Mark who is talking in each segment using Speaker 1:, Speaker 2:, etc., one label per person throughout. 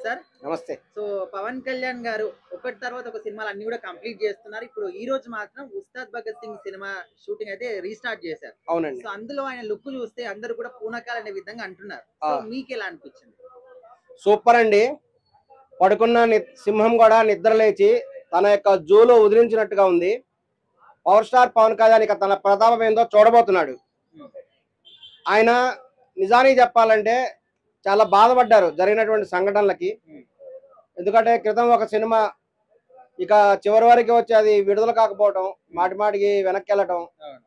Speaker 1: Sir.
Speaker 2: నమస్తే.
Speaker 1: So Pawan Kalyan గారు ఒకటి తర్వాత ఒక సినిమాలు అన్ని కూడా కంప్లీట్ చేస్తున్నారు. ఇప్పుడు ఈ రోజు మాత్రం ఉస్తాద్ భగత్ సింగ్ సినిమా షూటింగ్ అయితే రీస్టార్ట్ చేశారు.
Speaker 2: అవునండి.
Speaker 1: సో అందులో ఆయన లుక్ చూస్తే అందరూ కూడా పూనకాలు అనే విధంగా అంటున్నారు.
Speaker 2: ఆ!
Speaker 1: సో మీకు ఎలా అనిపించింది?
Speaker 2: సూపర్ అండి. పడుకున్న సింహం కూడా నిద్ర లేచి తన యొక్క జూలో వదిలించినట్టుగా ఉంది. పవర్ స్టార్ పవన్ కళ్యాణ్ ఇక తన ప్రతాపం ఏందో చూడబోతున్నాడు.
Speaker 1: ఉమ్,
Speaker 2: ఆయన నిజానికి చెప్పాలంటే చాలా బాధపడ్డారు జరిగినటువంటి సంఘటనలకి.
Speaker 1: ఉమ్,
Speaker 2: ఎందుకంటే క్రితం ఒక సినిమా ఇక చివరి వరకు వచ్చి అది విడుదల కాకపోవటం, మాటి మాటికి వెనక్కి వెళ్ళటం.
Speaker 1: అవును.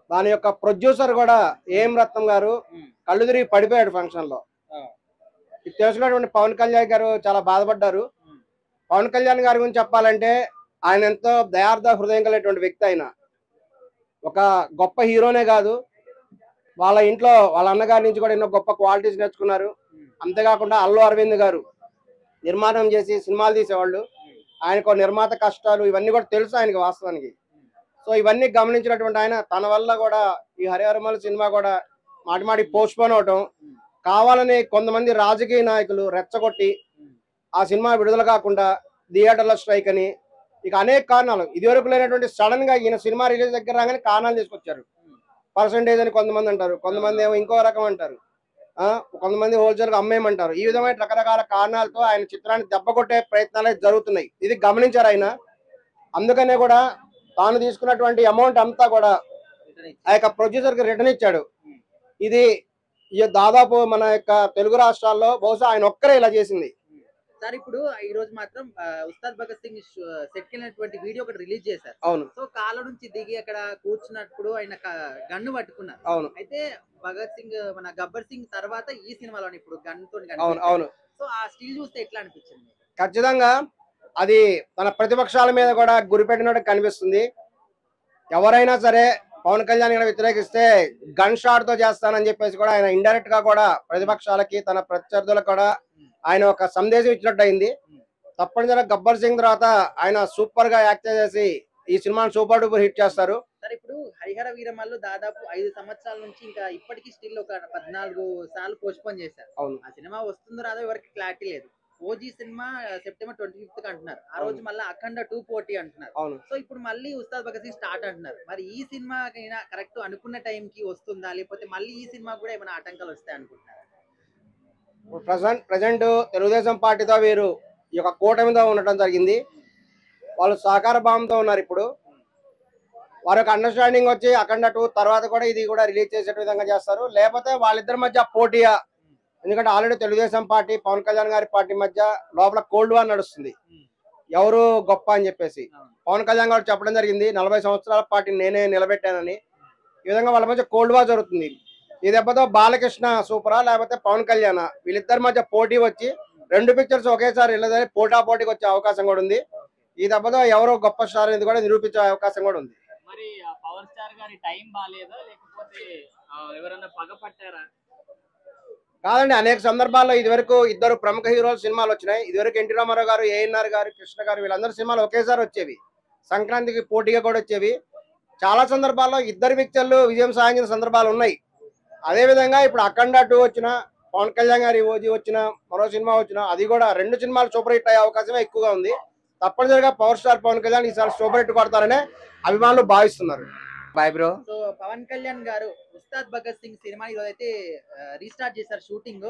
Speaker 2: దాని యొక్క ప్రొడ్యూసర్ కూడా ఏం రత్నం గారు
Speaker 1: ఉమ్,
Speaker 2: కళ్ళు తిరిగి పడిపోయాడు ఫంక్షన్ లో.
Speaker 1: ఆ,
Speaker 2: ఇది తెలుసుకున్నటువంటి పవన్ కళ్యాణ్ గారు చాలా బాధపడ్డారు.
Speaker 1: ఉమ్,
Speaker 2: పవన్ కళ్యాణ్ గారి గురించి చెప్పాలంటే ఆయన ఎంతో దయార్థ హృదయం కలిగినటువంటి వ్యక్తి. ఆయన ఒక గొప్ప హీరోనే కాదు, వాళ్ళ ఇంట్లో వాళ్ళ అన్నగారి నుంచి కూడా ఎన్నో గొప్ప క్వాలిటీస్ నేర్చుకున్నారు.
Speaker 1: ఉమ్,
Speaker 2: అంతేకాకుండా అల్లు అరవింద్ గారు నిర్మాణం చేసి సినిమాలు తీసేవాళ్ళు. ఆయనకు నిర్మాత కష్టాలు ఇవన్నీ కూడా తెలుసు ఆయనకి వాస్తవానికి. సో ఇవన్నీ గమనించినటువంటి ఆయన తన వల్ల కూడా ఈ హరిహరమల సినిమా కూడా మాటి మాటి పోస్ట్ పోన్ అవటం,
Speaker 1: ఉమ్,
Speaker 2: కావాలని కొంతమంది రాజకీయ నాయకులు రెచ్చగొట్టి
Speaker 1: ఉమ్,
Speaker 2: ఆ సినిమా విడుదల కాకుండా థియేటర్ల స్ట్రైక్ అని ఇక అనేక కారణాలు ఇదివరకు లేనటువంటి సడన్ గా ఈయన సినిమా రిలీజ్ దగ్గర రాగానే కారణాలు తీసుకొచ్చారు.
Speaker 1: ఉమ్,
Speaker 2: పర్సంటేజ్ అని కొంతమంది అంటారు, కొంతమంది ఏమో ఇంకో రకం అంటారు, కొంతమంది హోల్సేల్ గా అమ్మేయమంటారు. ఈ విధమైన రకరకాల కారణాలతో ఆయన చిత్రాన్ని దెబ్బ కొట్టే ప్రయత్నాలు జరుగుతున్నాయి. ఇది గమనించారు ఆయన. అందుకనే కూడా తాను తీసుకున్నటువంటి అమౌంట్ అంతా కూడా
Speaker 1: రిటర్న్ ఇచ్చి,
Speaker 2: ఆ యొక్క ప్రొడ్యూసర్ కి రిటర్న్ ఇచ్చాడు.
Speaker 1: ఉమ్.
Speaker 2: ఇది దాదాపు మన యొక్క తెలుగు రాష్ట్రాల్లో బహుశా ఆయన ఒక్కరే ఇలా చేసింది.
Speaker 1: సార్ ఇప్పుడు ఈ రోజు మాత్రం ఉస్తాద్ భగత్ సింగ్ సెట్ కినటువంటి వీడియో ఒకటి రిలీజ్ చేశారు.
Speaker 2: అవును,
Speaker 1: సో కాళ్ళ నుంచి దిగి అక్కడ కూర్చున్నప్పుడు ఆయన గన్ను పట్టుకున్నారు.
Speaker 2: అవును,
Speaker 1: అయితే భగత్ సింగ్ మన గబ్బర్ సింగ్ తర్వాత ఈ సినిమాలో ఇప్పుడు గన్ తోని
Speaker 2: అవును,
Speaker 1: కనిపించారు.
Speaker 2: అవును.
Speaker 1: సో ఆ స్టిల్ చూస్తే ఎట్లా అనిపించింది?
Speaker 2: ఖచ్చితంగా అది తన ప్రతిపక్షాల మీద కూడా గురిపెట్టినట్టు కనిపిస్తుంది. ఎవరైనా సరే పవన్ కళ్యాణ్ గారిని వ్యతిరేకిస్తే గన్ షాట్ తో చేస్తానని చెప్పేసి కూడా ఆయన ఇండైరెక్ట్ గా కూడా ప్రతిపక్షాలకి తన ప్రత్యర్థులకు కూడా ఆయన ఒక సందేశం ఇచ్చినట్టు అయింది. తప్పనిసరిగా గబ్బర్ సింగ్ తర్వాత ఆయన సూపర్ గా యాక్ట్ చేసి ఈ సినిమాను సూపర్ డూపర్ హిట్ చేస్తారు.
Speaker 1: సార్ ఇప్పుడు హరిహర వీరమల్లు దాదాపు 5 సంవత్సరాల నుంచి ఇంకా ఇప్పటికీ స్టిల్ ఒక 14 సార్లు పోస్ట్ పోన్ చేశారు.
Speaker 2: అవును,
Speaker 1: ఆ సినిమా వస్తుందో రాదో ఎవరికి క్లారిటీ లేదు. ఓజీ సినిమా సెప్టెంబర్ 25th అంటున్నారు. ఆ రోజు
Speaker 2: అవును,
Speaker 1: మళ్ళీ అఖండ 2 పోటీ అంటున్నారు.
Speaker 2: అవును.
Speaker 1: సో ఇప్పుడు మళ్ళీ ఉస్తాద్ భగత్ సింగ్ స్టార్ట్ అంటున్నారు. మరి ఈ సినిమాకైనా కరెక్ట్ అనుకున్న టైం కి వస్తుందా, లేకపోతే మళ్ళీ ఈ సినిమా కూడా ఏమైనా ఆటంకాలు వస్తాయి అనుకుంటున్నారు?
Speaker 2: ప్రజెంట్ తెలుగుదేశం పార్టీతో వీరు ఈ యొక్క కూటమితో ఉండటం జరిగింది. వాళ్ళు సహకార భావంతో ఉన్నారు. ఇప్పుడు వారి యొక్క అండర్స్టాండింగ్ వచ్చి అఖండ 2 తర్వాత కూడా ఇది కూడా రిలీజ్ చేసే విధంగా చేస్తారు. లేకపోతే వాళ్ళిద్దరి మధ్య పోటీయా, ఎందుకంటే ఆల్రెడీ తెలుగుదేశం పార్టీ పవన్ కళ్యాణ్ గారి పార్టీ మధ్య లోపల కోల్డ్ వార్ నడుస్తుంది, ఎవరు గొప్ప అని చెప్పేసి. పవన్ కళ్యాణ్ గారు చెప్పడం జరిగింది 40 సంవత్సరాల పార్టీ నేనే నిలబెట్టానని. ఈ విధంగా వాళ్ళ మధ్య కోల్డ్ వార్ జరుగుతుంది. ఈ దెబ్బతో బాలకృష్ణ సూపరా లేకపోతే పవన్ కళ్యాణ్, వీళ్ళిద్దరి మధ్య పోటీ వచ్చి 2 పిక్చర్స్ ఒకేసారి వెళ్ళదని పోటాపోటీకి వచ్చే అవకాశం కూడా ఉంది. ఈ దెబ్బతో ఎవరో గొప్ప స్టార్ అనేది కూడా నిరూపించే అవకాశం కూడా ఉంది.
Speaker 3: మరి పవర్ స్టార్ గారి టైం బాలేదా లేకపోతే ఎవరన్నా పగ పట్టారా?
Speaker 2: కాదండి, అనేక సందర్భాల్లో ఇదివరకు ఇద్దరు ప్రముఖ హీరోల సినిమాలు వచ్చినాయి. ఇదివరకు ఎన్టీ రామారావు గారు, ఏఎన్ఆర్ గారు, కృష్ణ గారు వీళ్ళందరూ సినిమాలు ఒకేసారి వచ్చేవి. సంక్రాంతికి పోటీగా కూడా వచ్చేవి. చాలా సందర్భాల్లో ఇద్దరు పిక్చర్లు విజయం సాధించిన సందర్భాలు ఉన్నాయి. అదే విధంగా ఇప్పుడు అఖండ 2 వచ్చిన, పవన్ కళ్యాణ్ గారి ఓజీ వచ్చిన, మరో సినిమా వచ్చిన, అది కూడా 2 సినిమాలు సూపర్ హిట్ అయ్యే అవకాశమే ఎక్కువగా ఉంది. తప్పనిసరిగా పవర్ స్టార్ పవన్ కళ్యాణ్ ఈసారి సూపర్ హిట్ కొడతారనే అభిమానులు భావిస్తున్నారు.
Speaker 4: Bye bro.
Speaker 1: So Pawan Kalyan garu Ustaad Bhagat Singh cinema ఈరోజు అయితే రీస్టార్ట్ చేశారు షూటింగ్.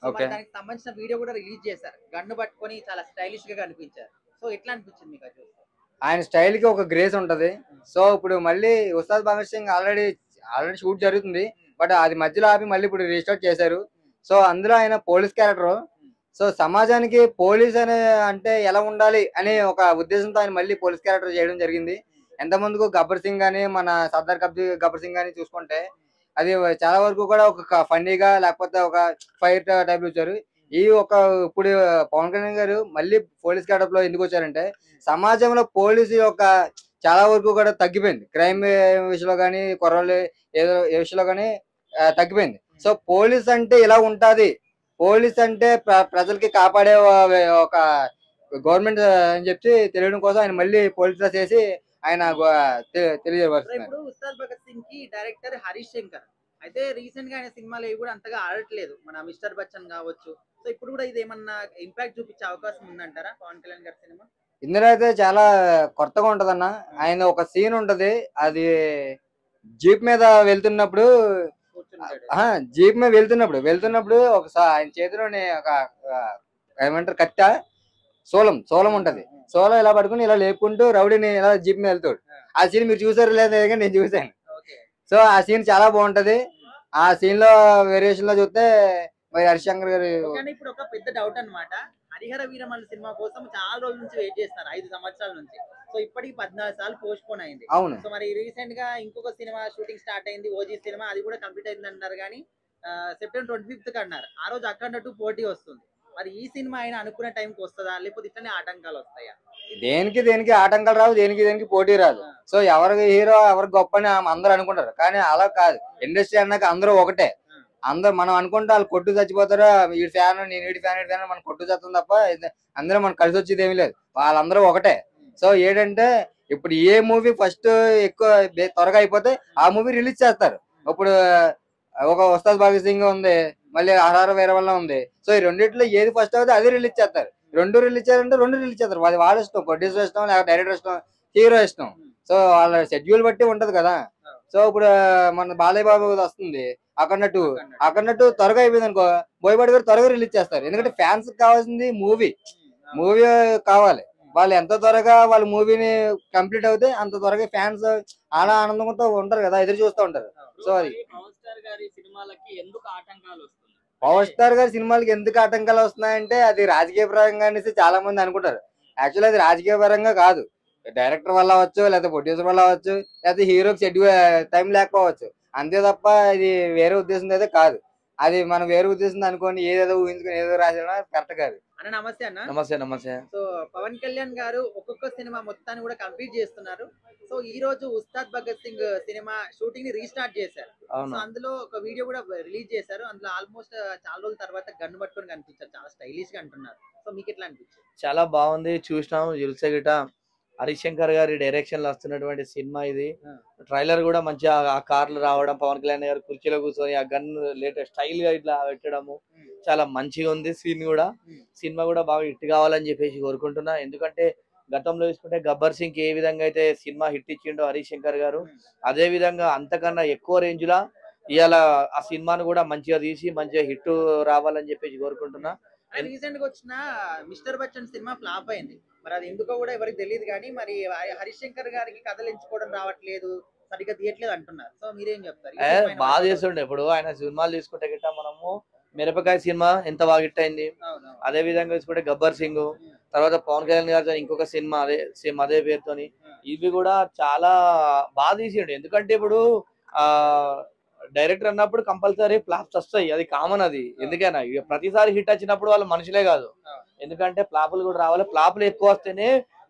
Speaker 4: Okay.
Speaker 1: దానికి సంబంధించిన వీడియో కూడా రిలీజ్ చేశారు. గన్ను పట్టుకొని చాలా స్టైలిష్ గా కనిపించారు. సో ఎట్లా అనిపించింది మీకు అది చూస్తే?
Speaker 4: ఆయన స్టైల్ కి ఒక గ్రేస్ ఉంటది. సో ఇప్పుడు మళ్ళీ ఉస్తాద్ భగత్ సింగ్ ఆల్రెడీ షూట్ జరుగుతుంది, బట్ అది మధ్యలో ఆపి మళ్ళీ ఇప్పుడు రీస్టార్ట్ చేశారు. సో అందులో ఆయన పోలీస్ క్యారెక్టర్. సో సమాజానికి పోలీస్ అనే అంటే ఎలా ఉండాలి అనే ఒక ఉద్దేశంతో ఆయన మళ్ళీ పోలీస్ క్యారెక్టర్ చేయడం జరిగింది. ఎంత ముందుకు గబ్బర్ సింగ్ గానీ మన సర్దార్ గబ్బర్ సింగ్ గానీ చూసుకుంటే అది చాలా వరకు కూడా ఒక ఫన్నీగా లేకపోతే ఒక ఫైర్ టైప్ వచ్చారు. ఈ ఒక ఇప్పుడు పవన్ కళ్యాణ్ గారు మళ్ళీ పోలీస్ క్యాడప్ లో ఎందుకు వచ్చారంటే సమాజంలో పోలీసు యొక్క చాలా వరకు కూడా తగ్గిపోయింది. క్రైమ్ విషయంలో కానీ కుర్రోళ్ళు ఏదో ఏ విషయంలో కానీ తగ్గిపోయింది. సో పోలీస్ అంటే ఇలా ఉంటది, పోలీస్ అంటే ప్రజలకి కాపాడే ఒక గవర్నమెంట్ అని చెప్పి తెలియడం కోసం ఆయన మళ్ళీ పోలీస్ చేసి ఆయన
Speaker 1: సో
Speaker 4: తెలియజేస్తున్నారు.
Speaker 1: ఇప్పుడు ఉస్తాద్ భగత్ సింగ్ కి డైరెక్టర్ హరీష్ శంకర్. అయితే రీసెంట్ గా ఆయన సినిమాలు ఏవి కూడా అంతగా ఆడట్లేదు, మన మిస్టర్ బచ్చన్ కావచ్చు. సో ఇప్పుడు కూడా ఇది ఏమన్నా ఇంపాక్ట్ చూపించే అవకాశం ఉందంటారా పవన్ కళ్యాణ్ గారి సినిమా?
Speaker 4: ఇందులో అయితే చాలా కొత్తగా ఉంటదన్న. ఆయన ఒక సీన్ ఉంటది, అది జీప్ మీద వెళ్తున్నప్పుడు జీప్ మీద వెళ్తున్నప్పుడు ఒకసారి ఆయన చేతిలోని ఒక ఏమంటారు కత్త, సోలం ఉంటది. సోలం ఇలా పట్టుకుని ఇలా లేపుకుంటూ రౌడీని ఇలా జీప్ మీద వెళ్తాడు. ఆ సీన్ మీరు చూసారు లేదా? నేను చూసాను. సో ఆ సీన్ చాలా బాగుంటది. ఆ సీన్ లో వేరియేషన్ లో చూస్తే మరి హరిశంకర్ గారు.
Speaker 1: ఇప్పుడు ఒక పెద్ద డౌట్ అన్నమాట, హరిహర వీరమల్లు సినిమా కోసం చాలా రోజుల నుంచి వెయిట్ చేస్తున్నారు, 5 సంవత్సరాల నుంచి. సో ఇప్పటికి 14 సార్లు పోస్ట్ పోన్ అయింది.
Speaker 4: అవును.
Speaker 1: సో మరి రీసెంట్ గా ఇంకొక సినిమా షూటింగ్ స్టార్ట్ అయింది, ఓజీ సినిమా, అది కూడా కంప్లీట్ అయింది అంటారు. కానీ సెప్టెంబర్ 25th అన్నారు. ఆ రోజు అఖండ 2 పోటీ వస్తుంది. మరి ఈ సినిమా ఆయన అనుకున్న టైంకి వస్తుందా, లేకపోతే ఇట్లనే ఆటంకాలు వస్తాయా?
Speaker 4: దేనికి ఆటంకాలు రావు, దేనికి పోటీ రాదు. సో ఎవరికి హీరో ఎవరికి గొప్ప అని అందరూ అనుకుంటారు, కానీ అలా కాదు. ఇండస్ట్రీ అన్నాక అందరూ ఒకటే. అందరూ మనం అనుకుంటే వాళ్ళు కొట్టు చచ్చిపోతారు, వీడి ఫ్యాన్ నేను వీడి ఫ్యాన్ మనం కొట్టు చేస్తాం తప్ప అందరూ మనకు కలిసి వచ్చేది ఏమీ లేదు. వాళ్ళందరూ ఒకటే. సో ఏంటంటే ఇప్పుడు ఏ మూవీ ఫస్ట్ ఎక్కువ త్వరగా అయిపోతే ఆ మూవీ రిలీజ్ చేస్తారు. ఇప్పుడు ఒక ఉస్తాద్ భగత్ సింగ్ ఉంది, మళ్ళీ హరహర వీరమల్ల ఉంది. సో ఈ రెండిట్లో ఏది ఫస్ట్ అవుతుంది అది రిలీజ్ చేస్తారు. రెండు రిలీజ్ చేస్తారు. అది వాళ్ళ ఇష్టం, ప్రొడ్యూసర్ ఇష్టం, లేకపోతే డైరెక్టర్ ఇష్టం, హీరో ఇష్టం. సో వాళ్ళ షెడ్యూల్ బట్టి ఉంటది కదా. సో ఇప్పుడు మన బాలయ్య బాబు వస్తుంది అఖండ 2 త్వరగా అయిపోయింది అనుకో, బోయపాటి గారు త్వరగా రిలీజ్ చేస్తారు. ఎందుకంటే ఫ్యాన్స్ కావాల్సింది మూవీ కావాలి. వాళ్ళు ఎంత త్వరగా వాళ్ళ మూవీని కంప్లీట్ అవుతే అంత త్వరగా ఫ్యాన్స్ ఆనందంతో ఉంటారు కదా, ఎదురు చూస్తూ ఉంటారు. సో అది
Speaker 3: పవర్ స్టార్ గారి సినిమాలకి ఎందుకు ఆటంకాలు వస్తున్నాయి?
Speaker 4: పవర్ స్టార్ గారి సినిమాలకి ఎందుకు ఆటంకాలు వస్తున్నాయంటే అది రాజకీయ పరంగా అనేసి చాలా మంది అనుకుంటారు. యాక్చువల్లీ అది రాజకీయ పరంగా కాదు. డైరెక్టర్ వల్ల అవ్వచ్చు, లేకపోతే ప్రొడ్యూసర్ వల్ల అవ్వచ్చు, లేకపోతే హీరోకి షెడ్యూల్ టైం లేకపోవచ్చు. అంతే తప్ప ఇది వేరే ఉద్దేశం అయితే కాదు. అది మనం వేరే ఉద్దేశం అనుకోని ఏదేదో ఊహించుకొని ఏదో రాసినా కరెక్ట్ కాదు.
Speaker 1: అన్న నమస్తే అన్న.
Speaker 5: నమస్తే.
Speaker 1: సో పవన్ కళ్యాణ్ గారు ఒక్కొక్క సినిమా మొత్తాన్ని కూడా కంప్లీట్ చేస్తున్నారు. సో ఈ రోజు ఉస్తాద్ భగత్ సింగ్ సినిమా షూటింగ్ ని రీస్టార్ట్ చేశారు. సో అందులో ఒక వీడియో కూడా రిలీజ్ చేశారు. అందులో ఆల్మోస్ట్ చాలా రోజుల తర్వాత గన్ను పట్టుకొని కనిపించారు, చాలా స్టైలిష్ గా అంటున్నారు. సో మీకు ఎట్లా అనిపించింది?
Speaker 5: చాలా బాగుంది, చూసినాం. గిట హరిశంకర్ గారి డైరెక్షన్ లో వస్తున్నటువంటి సినిమా ఇది. ట్రైలర్ కూడా మంచిగా ఆ కార్లు రావడం, పవన్ కళ్యాణ్ గారు కుర్చీలో కూర్చొని ఆ గన్ లేటెస్ట్ స్టైల్ గా ఇట్లా పెట్టడము చాలా మంచిగా ఉంది. సినిమా కూడా బాగా హిట్ కావాలని చెప్పేసి కోరుకుంటున్నా. ఎందుకంటే గతంలో చూసుకుంటే గబ్బర్ సింగ్ ఏ విధంగా అయితే సినిమా హిట్ ఇచ్చిండో హరిశంకర్ గారు, అదే విధంగా అంతకన్నా ఎక్కువ రేంజ్ లా ఇవాళ ఆ సినిమాను కూడా మంచిగా తీసి మంచిగా హిట్ రావాలని చెప్పేసి కోరుకుంటున్నా.
Speaker 1: రీసెంట్ గా వచ్చిన మిస్టర్ బచ్చన్ సినిమా ఫ్లాప్ అయింది. మరి అది ఎందుకో కూడా ఎవరికి తెలియదు. కానీ మరి హరిశంకర్ గారికి కథలు ఎంచుకోవడం రావట్లేదు, సరిగ్గా తీయట్లేదు అంటున్నారు. సో మీరేం చెప్తారు?
Speaker 5: బాగా చేస్తుండే. ఇప్పుడు ఆయన సినిమాలు తీసుకుంటే గిట్ట మనము మిరపకాయ సినిమా ఎంత బాగా హిట్ అయింది. అదే విధంగా తీసుకుంటే గబ్బర్ సింగ్, తర్వాత పవన్ కళ్యాణ్ గారితో ఇంకొక సినిమా అదే పేరుతోని, ఇవి కూడా చాలా బాగా తీసిండు. ఎందుకంటే ఇప్పుడు డైరెక్టర్ అన్నప్పుడు కంపల్సరీ ఫ్లాప్స్ వస్తాయి, అది కామన్. అది ఎందుకైనా ప్రతిసారి హిట్ వచ్చినప్పుడు వాళ్ళు మనుషులే కాదు, ఎందుకంటే ఫ్లాపులు కూడా రావాలి. ఫ్లాపులు ఎక్కువ వస్తేనే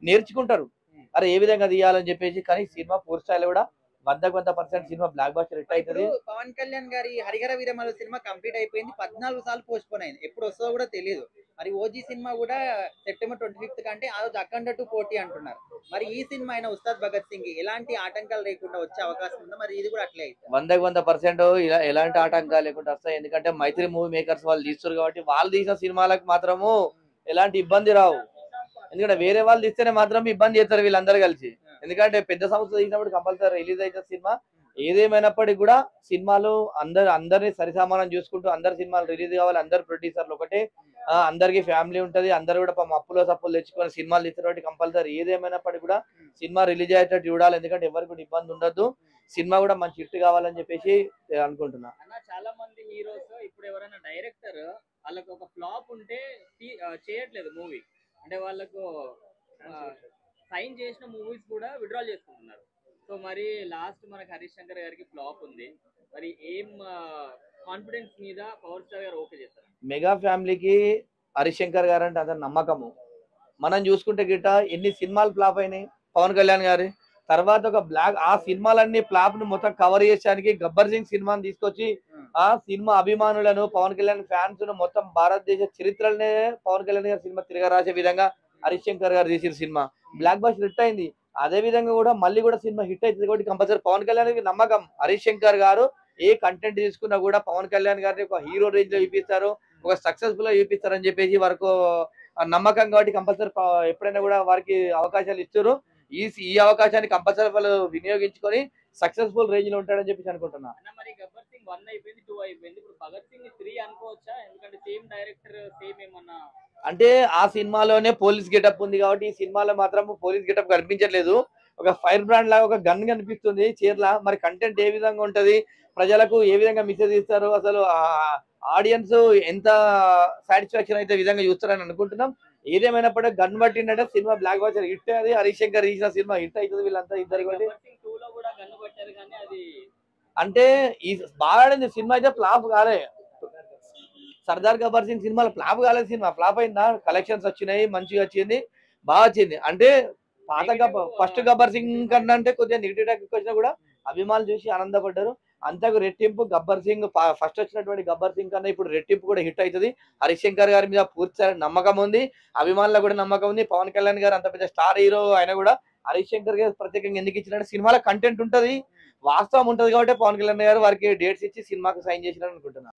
Speaker 5: నేర్చుకుంటారు, అరే ఏ విధంగా తీయాలని చెప్పేసి. కానీ సినిమా పూర్తి స్థాయిలో కూడా 100% సినిమా బ్లాక్ బస్టర్ హిట్ అవుతుంది.
Speaker 1: పవన్ కళ్యాణ్ గారి హరిహర వీరమల్లు సినిమా కంప్లీట్ అయిపోయింది, 14 సార్లు పోస్ట్ పోన్ అయింది, ఎప్పుడు వస్తుందో కూడా తెలియదు. మరి ఓజీ సినిమా కూడా సెప్టెంబర్ 25th కంటే ఆ రోజు అఖండ 2 పోటీ అంటున్నారు. మరి ఈ సినిమా అయిన ఉస్తాద్ భగత్ సింగ్ ఎలాంటి ఆటంకాలు లేకుండా వచ్చే అవకాశం ఉందా? మరి ఇది కూడా అట్లే అయితే
Speaker 5: 100% ఎలాంటి ఆటంకాలు లేకుండా వస్తాయి. ఎందుకంటే మైత్రి మూవీ మేకర్స్ వాళ్ళు తీస్తారు కాబట్టి వాళ్ళు తీసిన సినిమాలకు మాత్రము ఎలాంటి ఇబ్బంది రావు. ఎందుకంటే వేరే వాళ్ళు తీస్తేనే మాత్రం ఇబ్బంది చేస్తారు వీళ్ళందరూ కలిసి. ఎందుకంటే పెద్ద సంస్థ తీసినప్పుడు కంపల్సరీ రిలీజ్ అయితే సినిమా ఏదేమైనప్పటికీ కూడా సినిమాలు అందరినీ సరిసమానం చూసుకుంటూ అందరు సినిమాలు రిలీజ్ కావాలి. అందరు ప్రొడ్యూసర్లు ఒకటే, అందరికి ఫ్యామిలీ ఉంటది, అందరు కూడా అప్పులు సప్పులు తెచ్చుకొని సినిమాలు తీస్తారు కాబట్టి కంపల్సరీ ఏదేమైనప్పటికీ కూడా సినిమా రిలీజ్ అయ్యేటట్టు చూడాలి. ఎందుకంటే ఎవరికి కూడా ఇబ్బంది ఉండద్దు, సినిమా కూడా మంచి హిట్ కావాలని చెప్పేసి అనుకుంటున్నా.
Speaker 3: అన్న చాలా మంది హీరోస్ ఇప్పుడు ఎవరైనా డైరెక్టర్ వాళ్ళకు ఒక ఫ్లాప్ ఉంటే చేయట్లేదు మూవీ, అంటే వాళ్ళకు సైన్ చేసిన మూవీస్ కూడా విత్డ్రా చేసుకుంటున్నారు. సో మరి లాస్ట్ మనకి హరీష్ శంకర్ గారికి ఫ్లాప్ ఉంది, మరి ఏం కాన్ఫిడెన్స్ మీద పవర్ స్టార్ గారు ఓకే చేస్తారు?
Speaker 5: మెగా ఫ్యామిలీకి హరీష్ శంకర్ గారు అంటే అంత నమ్మకము. మనం చూసుకుంటే గిట్ట ఎన్ని సినిమాలు ఫ్లాప్ అయినాయి పవన్ కళ్యాణ్ గారి తర్వాత ఒక బ్లాక్ ఆ సినిమాలన్నీ ఫ్లాప్ ను మొత్తం కవర్ చేయడానికి గబ్బర్ సింగ్ సినిమాని తీసుకొచ్చి ఆ సినిమా అభిమానులను పవన్ కళ్యాణ్ ఫ్యాన్స్ ను మొత్తం భారతదేశ చరిత్రలనే పవన్ కళ్యాణ్ గారి సినిమా తిరగరాసే విధంగా హరీష్ శంకర్ గారు తీసిన సినిమా బ్లాక్ బస్టర్ హిట్ అయింది. అదే విధంగా కూడా మళ్ళీ కూడా సినిమా హిట్ అవుతుంది కాబట్టి కంపల్సరీ పవన్ కళ్యాణ్ నమ్మకం. హరీష్ శంకర్ గారు ఏ కంటెంట్ తీసుకున్నా కూడా పవన్ కళ్యాణ్ గారిని ఒక హీరో రేంజ్ లో చూపిస్తారు, ఒక సక్సెస్ఫుల్ గా చూపిస్తారు అని చెప్పేసి వరకు నమ్మకం. కాబట్టి కంపల్సరీ ఎప్పుడైనా కూడా వారికి అవకాశాలు ఇస్తారు. ఈ అవకాశాన్ని కంపల్సరీ వాళ్ళు వినియోగించుకొని సక్సెస్ఫుల్ రేంజ్ లో ఉంటాడని చెప్పేసి అనుకుంటున్నా.
Speaker 3: మరి గబ్బర్ సింగ్ 1 అయిపోయింది, 2 అయిపోయింది, ఇప్పుడు భగత్ సింగ్ 3 అనుకోవచ్చా? ఎందుకంటే సేమ్ డైరెక్టర్, సేమ్ ఏమన్నా
Speaker 5: అంటే ఆ సినిమాలోనే పోలీస్ గెటప్ ఉంది కాబట్టి ఈ సినిమాలో మాత్రం పోలీస్ గెటప్ కనిపించట్లేదు. ఒక ఫైర్ బ్రాండ్ లాగా ఒక గన్ కనిపిస్తుంది చీరల. మరి కంటెంట్ ఏ విధంగా ఉంటది, ప్రజలకు ఏ విధంగా మెసేజ్ ఇస్తారు, అసలు ఆడియన్స్ ఎంత సాటిస్ఫాక్షన్ అయితే విధంగా చూస్తారని అనుకుంటున్నాం. ఏదేమైనప్పటికీ గన్ పట్టిందంటే సినిమా బ్లాక్ బస్టర్ హిట్. అది హరీష్ శంకర్ తీసిన సినిమా హిట్ అవుతుంది. వీళ్ళంతా ఇద్దరు
Speaker 3: గబ్బర్ సింగ్ 2 లో కూడా గన్ను పట్టారు కానీ అది
Speaker 5: అంటే ఈ బాగా ఆడింది సినిమా అయితే ఫ్లాప్ కాలే. సర్దార్ గబ్బర్ సింగ్ సినిమాలో ఫ్లాప్ కాలేదు. సినిమా ఫ్లాప్ అయిందా? కలెక్షన్స్ వచ్చినాయి, మంచిగా వచ్చింది, బాగా వచ్చింది. అంటే పాత ఫస్ట్ గబ్బర్ సింగ్ కన్నా అంటే కొద్దిగా నెగిటివ్ టాక్ వచ్చినా కూడా అభిమానులు చూసి ఆనందపడ్డారు. అంతకు రెట్టింపు గబ్బర్ సింగ్ ఫస్ట్ వచ్చినటువంటి గబ్బర్ సింగ్ కన్నా ఇప్పుడు రెట్టింపు కూడా హిట్ అవుతుంది. హరీష్ శంకర్ గారి మీద పూర్తి నమ్మకం ఉంది, అభిమానులకు కూడా నమ్మకం ఉంది. పవన్ కళ్యాణ్ గారు అంత పెద్ద స్టార్ హీరో అయినా కూడా హరీష్ శంకర్ గారు ప్రత్యేకంగా ఎందుకు ఇచ్చినట్టు సినిమాలో కంటెంట్ ఉంటది, వాస్తవం ఉంటది కాబట్టి పవన్ కళ్యాణ్ గారు వారికి డేట్స్ ఇచ్చి సినిమాకు సైన్ చేసినారు అనుకుంటున్నాను.